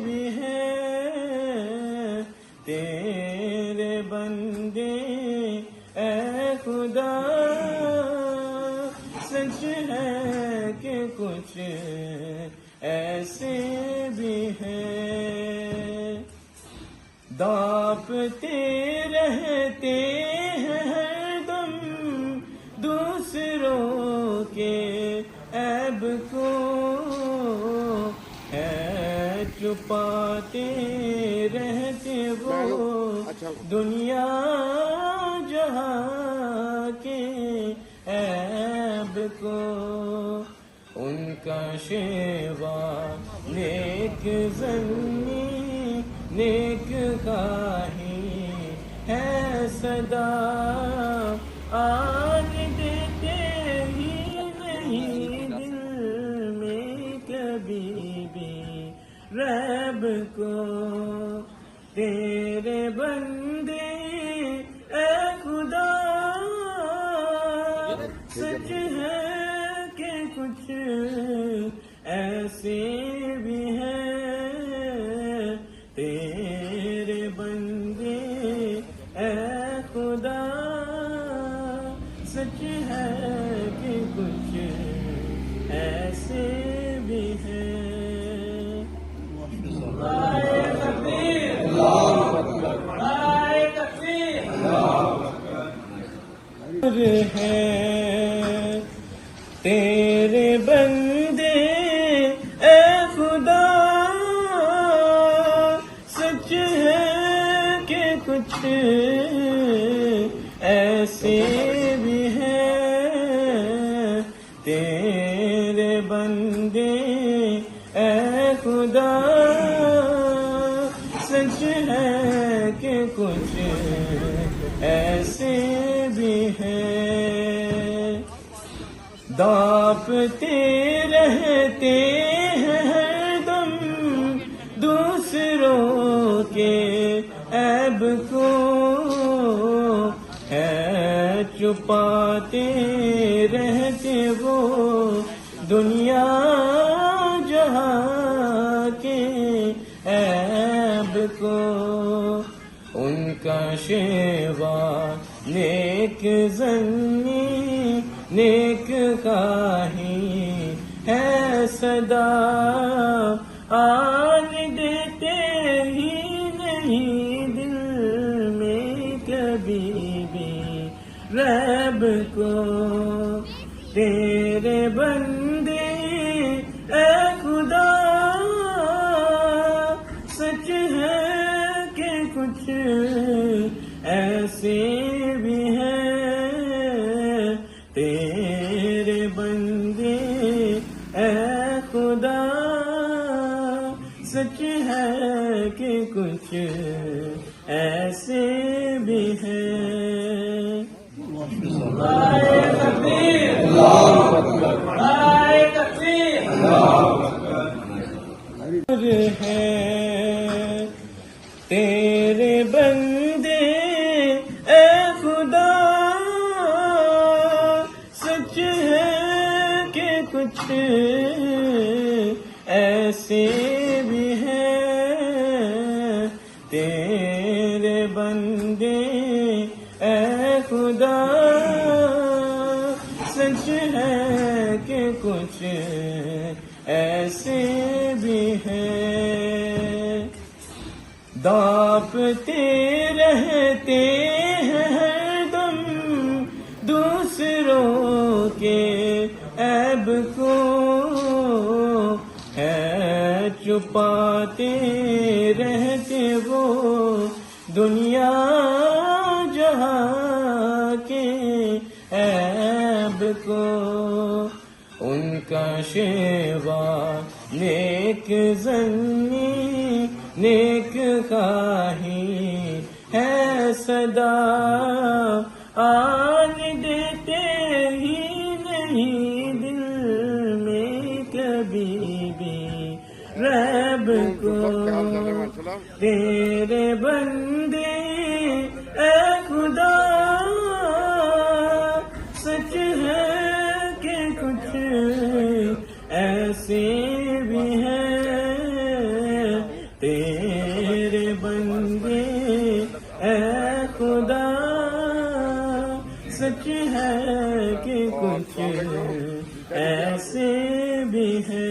بھی ہیں تیرے بندے اے خدا، سچ ہے کہ کچھ ایسے بھی ہیں داپتے رہتے ہیں ہر دم دوسروں کے عیب کو، ہے چھپاتے رہتے وہ دنیا جہاں کے عیب کو، ان کا شیوا نیک ظنی نیک خواہی ہے صدا، آن دیتے ہی نہیں دل میں کبھی بھی ریب کو، تیرے بندے اے خدا، سچ ہے کہ کچھ ایسے بھی ہیں تیرے بندے اے خدا، سچ ہے کہ کچھ ایسے بھی ہیں ہیں تیرے بندے اے خدا، سچ ہے کہ کچھ ایسے بھی ہیں تیرے بندے اے خدا، سچ ہے کہ کچھ ایسے بھی ہیں داپتے رہتے ہیں ہر دم دوسروں کے عیب کو، ہے چھپاتے رہتے وہ دنیا جہاں کے عیب کو، ان کا شیوا نیک ظنی نیک خواہی ہے صدا، آن دیتے ہی نہیں دل میں کبھی بھی ریب کو، تیرے بندے اے خدا، سچ ہے کہ کچھ ایسے بھی ہیں تیرے بندے اے خدا، سچ ہے کہ کچھ ایسے بھی ہیں ہیں تیرے بندے اے خدا، سچ ہے کہ کچھ ایسے بھی ہیں تیرے بندے اے خدا، سچ ہے کہ کچھ ایسے بھی ہیں داپتے رہتے ہیں ہر دم دوسروں کے عیب کو، ہے چھپاتے رہتے وہ دنیا جہاں کے عیب کو، ان کا شیوا نیک ظنی نیک خواہی ہے صدا، آن دیتے ہی نہیں دل میں کبھی بھی ریب کو، تیرے بندے اے خدا، سچ ہے کہ کچھ ایسے بھی ہیں اے خدا سچ ہے کہ کچھ ایسے بھی ہیں